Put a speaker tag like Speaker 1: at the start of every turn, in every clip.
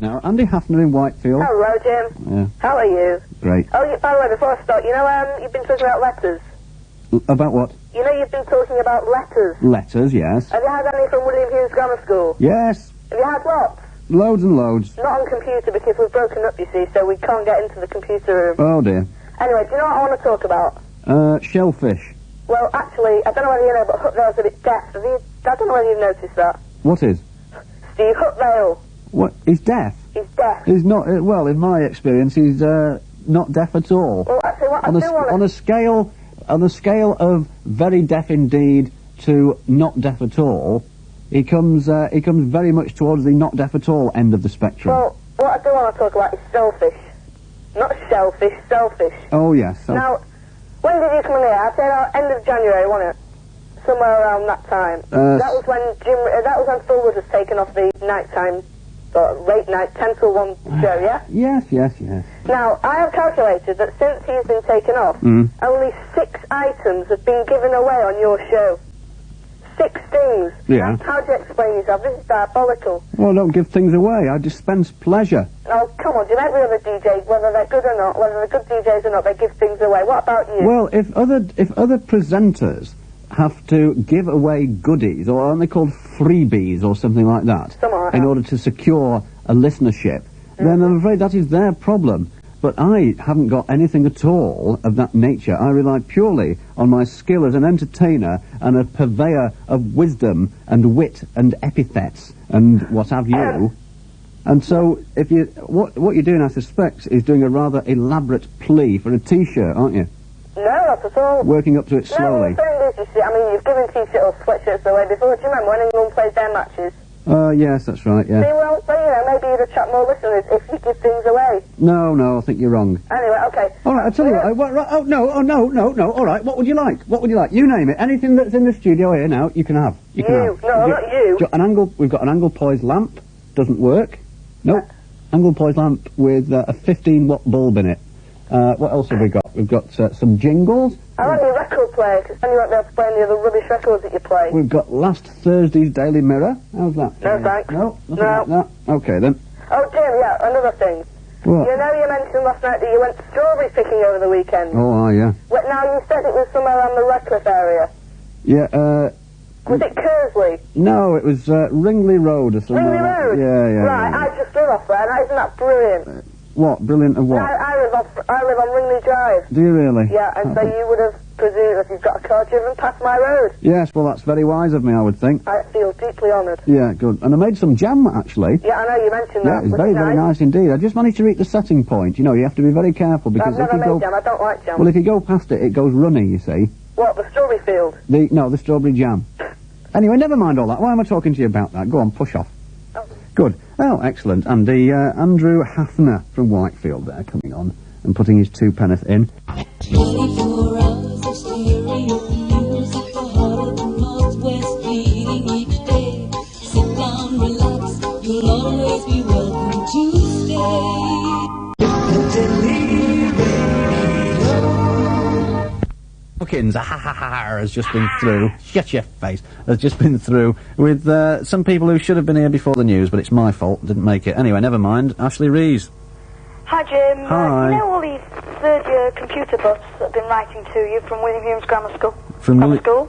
Speaker 1: Now, Andy Hafner in Whitefield.
Speaker 2: Hello, Jim.
Speaker 1: Yeah.
Speaker 2: How are you?
Speaker 1: Great.
Speaker 2: Oh, by the way, before I start, you know, you've been talking about letters.
Speaker 1: About what?
Speaker 2: You know, you've been talking about letters.
Speaker 1: Letters, yes.
Speaker 2: Have you had any from William Hughes Grammar School?
Speaker 1: Yes.
Speaker 2: Have you had lots?
Speaker 1: Loads and loads.
Speaker 2: Not on computer, because we've broken up, you see, so we can't get into the computer room.
Speaker 1: Oh, dear.
Speaker 2: Anyway, do you know what I want to talk about?
Speaker 1: Shellfish.
Speaker 2: Well, actually, I don't know whether you know, but Hookvale's a bit deaf. I don't know whether you've noticed that.
Speaker 1: What is?
Speaker 2: Steve Hookvale.
Speaker 1: What? He's deaf?
Speaker 2: He's deaf.
Speaker 1: He's not, well, in my experience, he's, not deaf at all.
Speaker 2: Well, actually, what
Speaker 1: On a scale of very deaf indeed to not deaf at all, he comes very much towards the not deaf at all end of the spectrum.
Speaker 2: Well, what I do want to talk about is shellfish. Not shellfish, shellfish.
Speaker 1: Oh, yes.
Speaker 2: Now, when did you come in here? I'd say end of January, wasn't it? Somewhere around that time. That was when Fulwood was taken off the nighttime, late night, 10 till 1 show, yeah?
Speaker 1: Yes.
Speaker 2: Now, I have calculated that since he's been taken off, only 6 items have been given away on your show. 6 things.
Speaker 1: Yeah.
Speaker 2: How do you explain yourself? This is diabolical.
Speaker 1: Well, don't give things away. I dispense pleasure.
Speaker 2: Oh, come on. Do you make the other DJs, whether they're good or not, whether they're good DJs or not, they give things away? What about you?
Speaker 1: Well, if other presenters have to give away goodies, or aren't they called freebies or something like that, in order to secure a listenership, then I'm afraid that is their problem. But I haven't got anything at all of that nature. I rely purely on my skill as an entertainer and a purveyor of wisdom and wit and epithets and what have you. And so, if you what you're doing, I suspect, is doing a rather elaborate plea for a T-shirt, aren't you?
Speaker 2: No, not at all.
Speaker 1: Working up to it slowly.
Speaker 2: No, the thing is, you see, I mean, you've given T-shirts or sweatshirts away before. Do you remember when England played their matches?
Speaker 1: Yes, that's right, yeah.
Speaker 2: See, well, you know, maybe you'd attract more listeners if you give things away.
Speaker 1: No, I think you're wrong.
Speaker 2: Anyway, okay.
Speaker 1: All right, I'll tell you what. No. All right, what would you like? You name it. Anything that's in the studio here now, you can have. You can have.
Speaker 2: No, not you.
Speaker 1: We've got an angle poised lamp. Doesn't work. Nope. Angle poised lamp with a 15-watt bulb in it. What else have we got? We've got some jingles.
Speaker 2: I like your record player, because then you won't be able to play any of the rubbish records that you play.
Speaker 1: We've got last Thursday's Daily Mirror. How's that?
Speaker 2: No, thanks.
Speaker 1: No? Nothing like that? Okay, then.
Speaker 2: Oh, Jim, yeah, another thing.
Speaker 1: What?
Speaker 2: You know, you mentioned last night that you went strawberry picking over the weekend.
Speaker 1: Oh, yeah.
Speaker 2: Well, now, you said it was somewhere around the Redcliffe area.
Speaker 1: Yeah,
Speaker 2: Was it Kersley?
Speaker 1: No, it was Ringley Road or something.
Speaker 2: Ringley Road?
Speaker 1: Yeah.
Speaker 2: Right, I just live off there, and isn't that brilliant?
Speaker 1: What? Brilliant of what?
Speaker 2: I live on Ringley Drive.
Speaker 1: Do you really?
Speaker 2: Yeah, and so you would have presumed that you've got a car driven past my road.
Speaker 1: Yes, well, that's very wise of me, I would think.
Speaker 2: I feel deeply honoured.
Speaker 1: Yeah, good. And I made some jam, actually.
Speaker 2: Yeah, I know, you mentioned that.
Speaker 1: Yeah, it's very, very nice indeed. I just managed to reach the setting point. You know, you have to be very careful because
Speaker 2: I've never made jam, I don't like jam.
Speaker 1: Well, if you go past it, it goes runny, you see.
Speaker 2: What, the strawberry field?
Speaker 1: No, the strawberry jam. Anyway, never mind all that. Why am I talking to you about that? Go on, push off.
Speaker 2: Oh.
Speaker 1: Good. Well, excellent. And the Andrew Hafner from Whitefield there coming on and putting his 2 pence in.
Speaker 3: 24 hours of stereo music, the heart of the Northwest beating each day. Sit down, relax, you'll always be welcome to stay. Picadilly Radio.
Speaker 1: Hawkins, has just been through. Shut your face. Has just been through with some people who should have been here before the news, but it's my fault. Didn't make it. Anyway, never mind. Ashley Reeve.
Speaker 4: Hi, Jim.
Speaker 1: Hi.
Speaker 4: You know all these third-year computer butts that have been writing to you from William Hume's Grammar School?
Speaker 1: From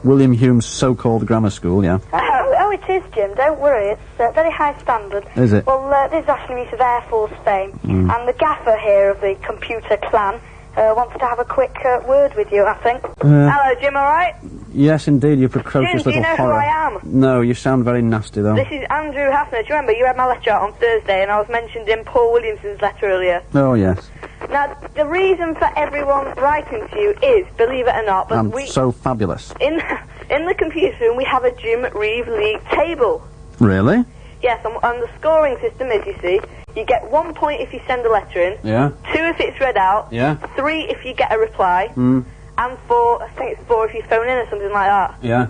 Speaker 1: William Hume's so-called grammar school, yeah.
Speaker 4: Oh, it is, Jim. Don't worry. It's very high standard.
Speaker 1: Is it?
Speaker 4: Well, this is Ashley Reeve of Air Force fame, and the gaffer here of the computer clan wants to have a quick word with you, I think. Hello, Jim, all right?
Speaker 1: Yes, indeed, you precocious
Speaker 4: Jim,
Speaker 1: little horror.
Speaker 4: do you know who I am?
Speaker 1: No, you sound very nasty, though.
Speaker 4: This is Andrew Hafner. Do you remember you read my letter out on Thursday, and I was mentioned in Paul Williamson's letter earlier?
Speaker 1: Oh, yes.
Speaker 4: Now, the reason for everyone writing to you is, believe it or not, but
Speaker 1: I'm so fabulous.
Speaker 4: In the computer room, we have a Jim Reeve League table.
Speaker 1: Really?
Speaker 4: Yes, and the scoring system is, you see, you get 1 point if you send a letter in.
Speaker 1: Yeah.
Speaker 4: 2 if it's read out.
Speaker 1: Yeah.
Speaker 4: 3 if you get a reply. And 4, I think it's 4 if you phone in or something like that.
Speaker 1: Yeah.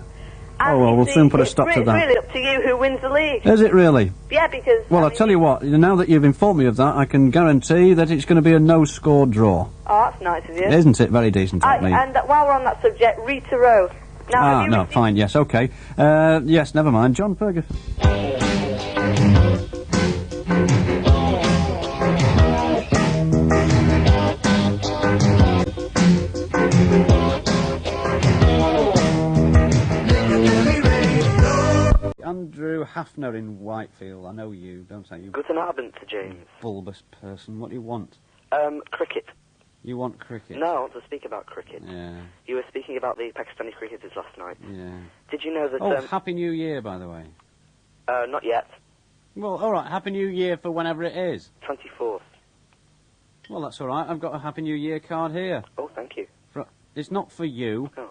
Speaker 4: And
Speaker 1: oh, well, we'll soon put a stop to that.
Speaker 4: It's really up to you who wins the league.
Speaker 1: Is it really?
Speaker 4: Yeah, because...
Speaker 1: Well, I'll tell you what, now that you've informed me of that, I can guarantee that it's going to be a no-score draw.
Speaker 4: Oh, that's nice of you.
Speaker 1: Isn't it? Very decent of me.
Speaker 4: And while we're on that subject, Rita Rowe. Now,
Speaker 1: no, fine, yes, okay. Yes, never mind. John Ferguson. Schaffner in Whitefield. I know you, don't I? You
Speaker 5: Guten Abend, James.
Speaker 1: Bulbous person. What do you want?
Speaker 5: Cricket.
Speaker 1: You want cricket?
Speaker 5: No, I want to speak about cricket.
Speaker 1: Yeah.
Speaker 5: You were speaking about the Pakistani cricketers last night.
Speaker 1: Yeah.
Speaker 5: Did you know that...
Speaker 1: Oh, Happy New Year, by the way.
Speaker 5: Not yet.
Speaker 1: Well, all right, Happy New Year for whenever it is.
Speaker 5: 24th.
Speaker 1: Well, that's all right. I've got a Happy New Year card here.
Speaker 5: Oh, thank you.
Speaker 1: It's not for you.
Speaker 5: Oh.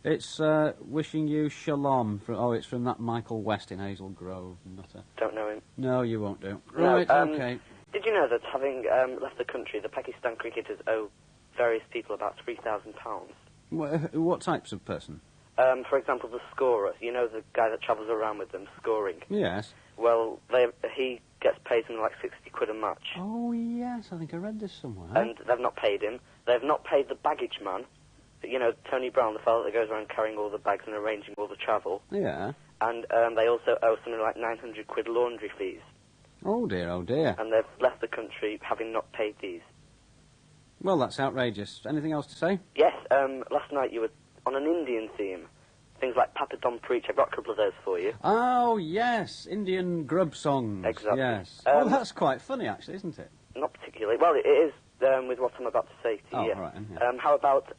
Speaker 1: It's wishing you shalom. It's from that Michael West in Hazel Grove. Nutter.
Speaker 5: Don't know him.
Speaker 1: No, you won't do.
Speaker 5: No,
Speaker 1: Right, okay.
Speaker 5: Did you know that having left the country, the Pakistan cricketers owe various people about £3,000?
Speaker 1: What types of person?
Speaker 5: For example, the scorer. You know, the guy that travels around with them scoring.
Speaker 1: Yes.
Speaker 5: Well, he gets paid something like 60 quid a match.
Speaker 1: Oh, yes, I think I read this somewhere.
Speaker 5: And they've not paid him. They've not paid the baggage man. You know, Tony Brown, the fellow that goes around carrying all the bags and arranging all the travel.
Speaker 1: Yeah.
Speaker 5: And they also owe something like 900 quid laundry fees.
Speaker 1: Oh, dear, oh, dear.
Speaker 5: And they've left the country having not paid these.
Speaker 1: Well, that's outrageous. Anything else to say?
Speaker 5: Yes, last night you were on an Indian theme. Things like Papa Don Preach. I've got a couple of those for you.
Speaker 1: Oh, yes, Indian grub songs.
Speaker 5: Exactly.
Speaker 1: Yes. Well, that's quite funny, actually, isn't it?
Speaker 5: Not particularly. Well, it is with what I'm about to say to you.
Speaker 1: Oh, right. Yeah.
Speaker 5: How about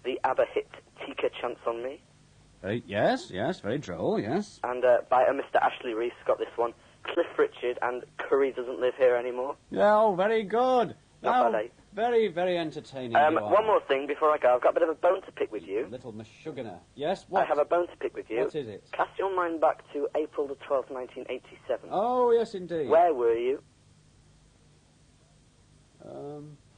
Speaker 5: the ABBA hit Tika Chance on Me?
Speaker 1: Yes, very droll, yes.
Speaker 5: And by Mr. Ashley Reese got this one. Cliff Richard and Curry Doesn't Live Here Anymore.
Speaker 1: Oh, very good.
Speaker 5: Not bad, eh?
Speaker 1: Very, very entertaining.
Speaker 5: One more thing before I go. I've got a bit of a bone to pick with you.
Speaker 1: Little Meshuggah. Yes, what?
Speaker 5: I have a bone to pick with you.
Speaker 1: What is it?
Speaker 5: Cast your mind back to April the 12th, 1987.
Speaker 1: Oh, yes, indeed.
Speaker 5: Where were you?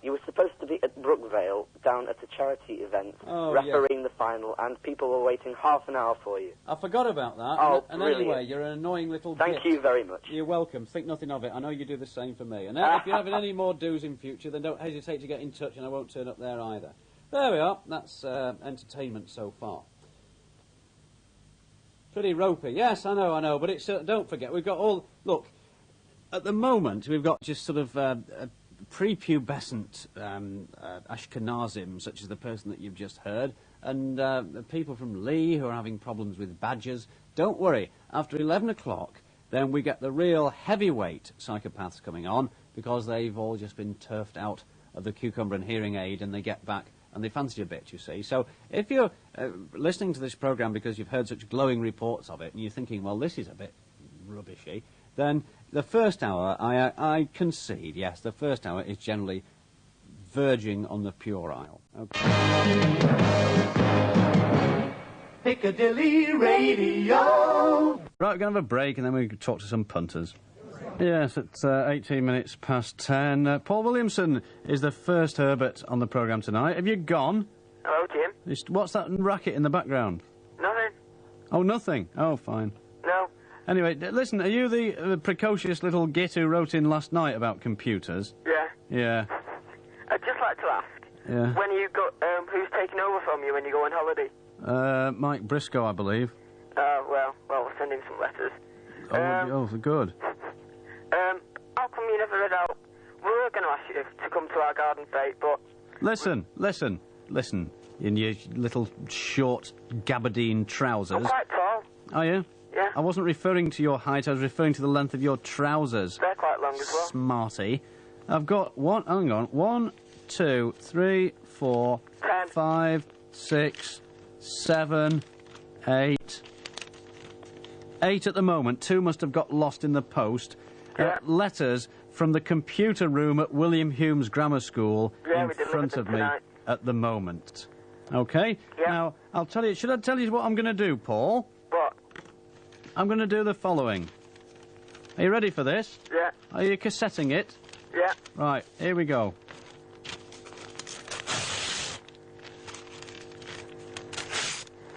Speaker 5: You were supposed to be at Brookvale, down at a charity event, refereeing the final, and people were waiting half an hour for you.
Speaker 1: I forgot about that.
Speaker 5: Oh,
Speaker 1: and
Speaker 5: brilliant.
Speaker 1: Anyway, you're an annoying little
Speaker 5: Thank
Speaker 1: git.
Speaker 5: you very much.
Speaker 1: You're welcome. Think nothing of it. I know you do the same for me. And if you're having any more do's in future, then don't hesitate to get in touch, and I won't turn up there either. There we are. That's entertainment so far. Pretty ropey. Yes, I know. But it's don't forget, we've got all... Look, at the moment, we've got just sort of... prepubescent Ashkenazim, such as the person that you've just heard, and people from Lee who are having problems with badgers. Don't worry, after 11 o'clock, then we get the real heavyweight psychopaths coming on, because they've all just been turfed out of the cucumber and hearing aid, and they get back and they fancy a bit, you see. So if you're listening to this programme because you've heard such glowing reports of it, and you're thinking, well, this is a bit rubbishy, then the first hour, I concede, yes, the first hour is generally verging on the puerile. Okay.
Speaker 3: Picadilly Radio.
Speaker 1: Right, we're going to have a break and then we can talk to some punters. Yes, it's 18 minutes past 10. Paul Williamson is the first Herbert on the programme tonight. Have you gone?
Speaker 6: Hello, Jim.
Speaker 1: What's that racket in the background?
Speaker 6: Nothing.
Speaker 1: Oh, nothing? Oh, fine.
Speaker 6: No.
Speaker 1: Anyway, listen, are you the precocious little git who wrote in last night about computers?
Speaker 6: Yeah.
Speaker 1: Yeah.
Speaker 6: I'd just like to ask, when you go, who's taking over from you when you go on holiday?
Speaker 1: Mike Briscoe, I believe.
Speaker 6: Well, we'll send him some letters.
Speaker 1: Good.
Speaker 6: How come you never read out? We were going to ask you to come to our garden fete, but...
Speaker 1: Listen, in your little short gabardine trousers.
Speaker 6: I'm quite tall.
Speaker 1: Are you?
Speaker 6: Yeah.
Speaker 1: I wasn't referring to your height, I was referring to the length of your trousers.
Speaker 6: They're quite long as well.
Speaker 1: Smarty. I've got 1, 2, 3, 4,
Speaker 6: 10.
Speaker 1: 5, 6, 7, 8. 8 at the moment. 2 must have got lost in the post.
Speaker 6: Yeah.
Speaker 1: Letters from the computer room at William Hulme's Grammar School in front of me at the moment. Okay?
Speaker 6: Yeah.
Speaker 1: Now, I'll tell you, should I tell you what I'm going to do, Paul?
Speaker 6: What?
Speaker 1: I'm going to do the following. Are you ready for this?
Speaker 6: Yeah.
Speaker 1: Are you cassetting it?
Speaker 6: Yeah.
Speaker 1: Right, here we go.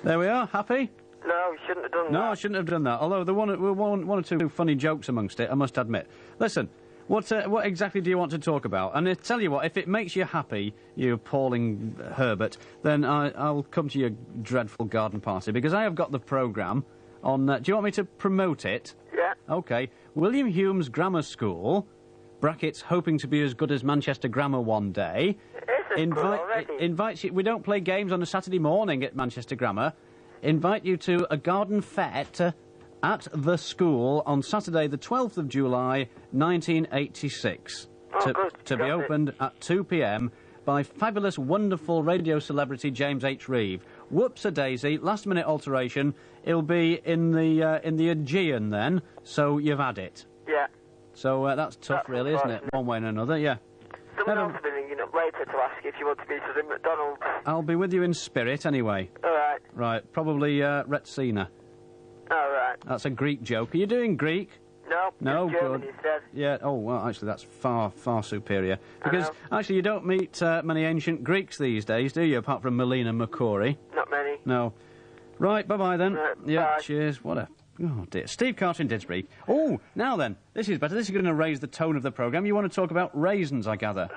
Speaker 1: There we are, happy?
Speaker 6: No, you shouldn't have done that.
Speaker 1: No, I shouldn't have done that, although there were one or two funny jokes amongst it, I must admit. Listen, what exactly do you want to talk about? And I tell you what, if it makes you happy, you appalling Herbert, then I'll come to your dreadful garden party, because I have got the programme on... do you want me to promote it?
Speaker 6: Yeah.
Speaker 1: OK. William Hulme's Grammar School, brackets, hoping to be as good as Manchester Grammar one day. Invites you... We don't play games on a Saturday morning at Manchester Grammar. Invite you to a garden fete at the school on Saturday the 12th of July 1986. To be opened at 2 p.m. by fabulous, wonderful radio celebrity James H. Reeve. Whoops-a-daisy, last-minute alteration. It'll be in the Aegean then, so you've had it.
Speaker 6: Yeah.
Speaker 1: So that's tough, really, isn't it? One way and another, yeah.
Speaker 6: Someone else has been ringing up later to ask if you want to meet us in McDonald's.
Speaker 1: I'll be with you in spirit, anyway.
Speaker 6: All right.
Speaker 1: Right, probably Retsina.
Speaker 6: All right.
Speaker 1: That's a Greek joke. Are you doing Greek?
Speaker 6: No,
Speaker 1: good.
Speaker 6: He said.
Speaker 1: Yeah, oh, well, actually, that's far, far superior. Because, actually, you don't meet many ancient Greeks these days, do you, apart from Melina Mercouri?
Speaker 6: Not many.
Speaker 1: No. Right, bye-bye then. Yeah,
Speaker 6: bye.
Speaker 1: Cheers. What a... Oh, dear. Steve Carter in Didsbury. Oh, now then, this is better. This is going to raise the tone of the programme. You want to talk about raisins, I gather.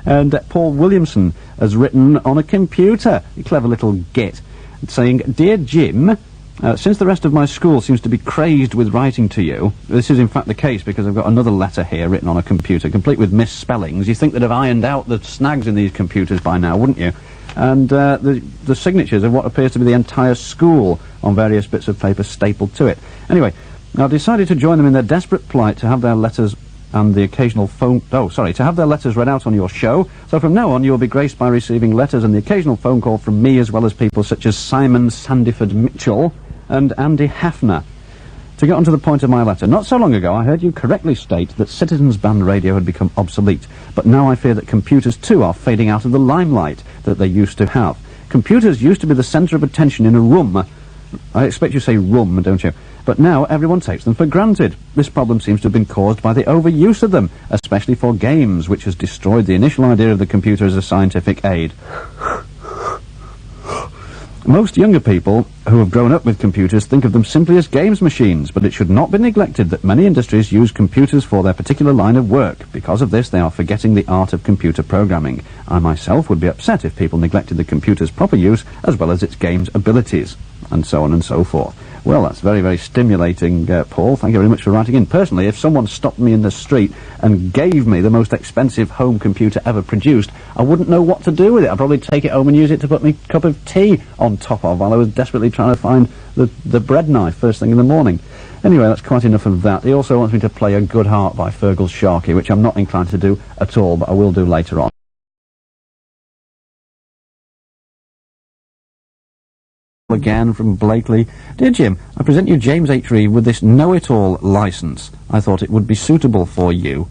Speaker 1: And Paul Williamson has written on a computer, a clever little git, saying, Dear Jim... since the rest of my school seems to be crazed with writing to you, this is in fact the case because I've got another letter here written on a computer, complete with misspellings. You think that I've ironed out the snags in these computers by now, wouldn't you? And the signatures of what appears to be the entire school on various bits of paper stapled to it. Anyway, I decided to join them in their desperate plight to have their letters and the occasional to have their letters read out on your show. So from now on, you will be graced by receiving letters and the occasional phone call from me, as well as people such as Simon Sandiford-Mitchell and Andy Hafner. To get on to the point of my letter, not so long ago I heard you correctly state that Citizens Band radio had become obsolete, but now I fear that computers too are fading out of the limelight that they used to have. Computers used to be the centre of attention in a room. I expect you say room, don't you? But now everyone takes them for granted. This problem seems to have been caused by the overuse of them, especially for games, which has destroyed the initial idea of the computer as a scientific aid. Most younger people who have grown up with computers think of them simply as games machines, but it should not be neglected that many industries use computers for their particular line of work. Because of this, they are forgetting the art of computer programming. I myself would be upset if people neglected the computer's proper use as well as its games abilities, and so on and so forth. Well, that's very, very stimulating, Paul. Thank you very much for writing in. Personally, if someone stopped me in the street and gave me the most expensive home computer ever produced, I wouldn't know what to do with it. I'd probably take it home and use it to put my cup of tea on top of while I was desperately trying to find the bread knife first thing in the morning. Anyway, that's quite enough of that. He also wants me to play A Good Heart by Fergal Sharkey, which I'm not inclined to do at all, but I will do later on. Again from Blakely. Dear Jim, I present you James H. Reeve with this know-it-all licence. I thought it would be suitable for you.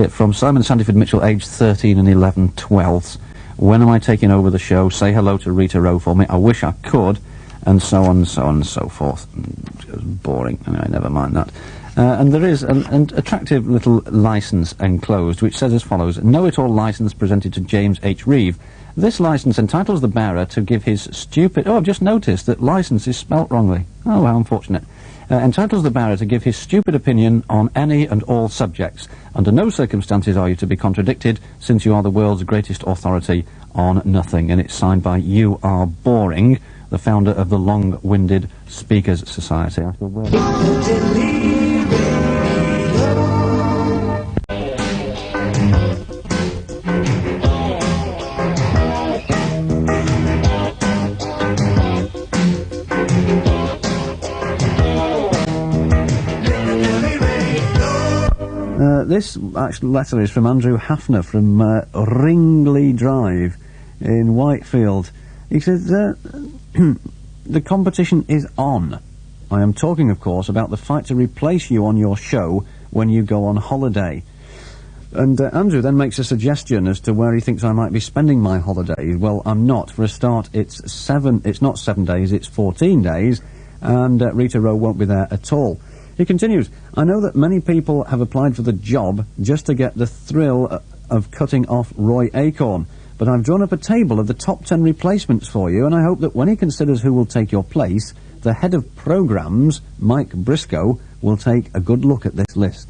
Speaker 1: From Simon Sandiford-Mitchell, aged 13 and 11/12. When am I taking over the show? Say hello to Rita Rowe for me. I wish I could. And so on and so on and so forth. It was boring. Anyway, never mind that. And there is an attractive little licence enclosed, which says as follows. Know-it-all licence presented to James H. Reeve. This licence entitles the bearer to give his stupid... Oh, I've just noticed that licence is spelt wrongly. Oh, how unfortunate. Entitles the bearer to give his stupid opinion on any and all subjects. Under no circumstances are you to be contradicted, since you are the world's greatest authority on nothing. And it's signed by You Are Boring, the founder of the Long-Winded Speakers Society. This actual letter is from Andrew Hafner from Ringley Drive in Whitefield. He says, the competition is on. I am talking, of course, about the fight to replace you on your show when you go on holiday. And Andrew then makes a suggestion as to where he thinks I might be spending my holiday. Well, I'm not. For a start, it's not 7 days, it's 14 days, and Rita Rowe won't be there at all. He continues, I know that many people have applied for the job just to get the thrill of cutting off Roy Acorn, but I've drawn up a table of the top 10 replacements for you, and I hope that when he considers who will take your place, the head of programmes, Mike Briscoe, will take a good look at this list.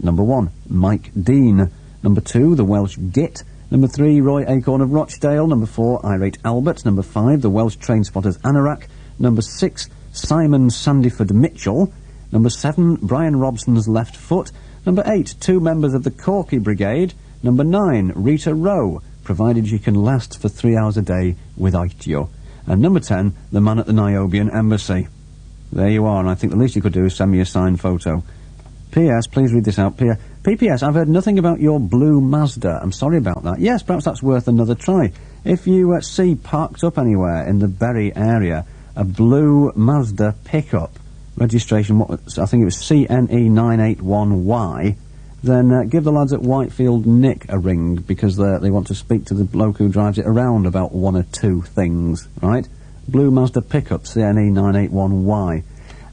Speaker 1: Number 1, Mike Dean. Number 2, the Welsh Git. Number 3, Roy Acorn of Rochdale. Number 4, Irate Albert. Number 5, the Welsh Train Spotters Anorak. Number 6, Simon Sandiford-Mitchell. Number 7, Brian Robson's Left Foot. Number 8, 2 members of the Corky Brigade. Number 9, Rita Rowe, provided she can last for 3 hours a day without you. And number 10, the man at the Niobian Embassy. There you are, and I think the least you could do is send me a signed photo. P.S. Please read this out. P.P.S. I've heard nothing about your blue Mazda. I'm sorry about that. Yes, perhaps that's worth another try. If you see parked up anywhere in the Bury area, a blue Mazda pickup, registration, I think it was CNE981Y, then give the lads at Whitefield Nick a ring, because they want to speak to the bloke who drives it around about one or two things, right? Blue Mazda pickup, CNE981Y.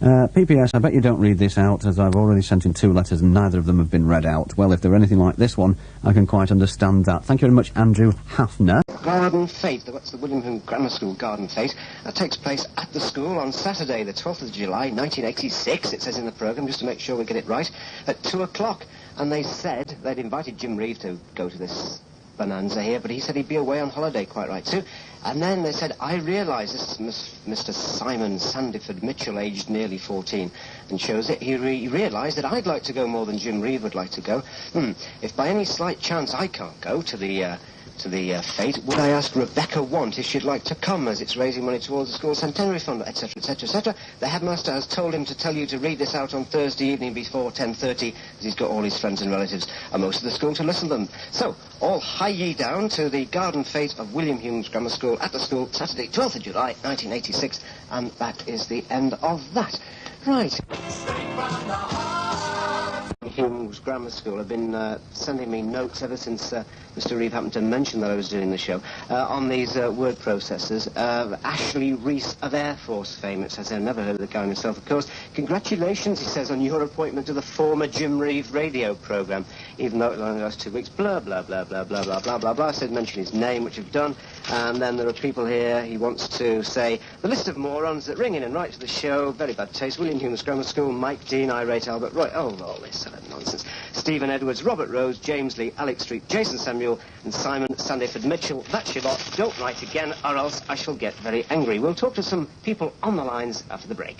Speaker 1: PPS, I bet you don't read this out, as I've already sent in 2 letters and neither of them have been read out. Well, if they're anything like this one, I can quite understand that. Thank you very much, Andrew Hafner.
Speaker 7: Garden Fete, that's the William Hulme Grammar School Garden Fete. That takes place at the school on Saturday, the 12th of July, 1986, it says in the programme, just to make sure we get it right, at 2 o'clock. And they said they'd invited Jim Reeve to go to this bonanza here, but he said he'd be away on holiday, quite right too. And then they said, I realise this is Mr. Simon Sandiford-Mitchell, aged nearly 14, and shows it. He realised that I'd like to go more than Jim Reeve would like to go. If by any slight chance I can't go to the fete, would I ask Rebecca Want if she'd like to come, as it's raising money towards the school centenary fund, etc., etc., etc. The headmaster has told him to tell you to read this out on Thursday evening before 10:30, as he's got all his friends and relatives and most of the school to listen to them. So, all hie ye down to the garden fete of William Hulme's Grammar School at the school, Saturday, 12th of July, 1986, and that is the end of that. Right. Hulme's Grammar School have been sending me notes ever since Mr. Reeve happened to mention that I was doing the show on these word processors. Ashley Reese of Air Force fame, it says. I've never heard of the guy himself, of course. Congratulations, he says, on your appointment to the former Jim Reeve radio programme, even though it only lasts 2 weeks. Blah, blah, blah, blah, blah, blah, blah, blah, blah. I said mention his name, which you've done. And then there are people here, he wants to say, the list of morons that ring in and write to the show, very bad taste, William Hulme's Grammar School, Mike Dean, Irate Albert Roy, all this sort of nonsense. Stephen Edwards, Robert Rose, James Lee, Alex Street, Jason Samuel, and Simon Sandiford-Mitchell. That's your lot. Don't write again, or else I shall get very angry. We'll talk to some people on the lines after the break.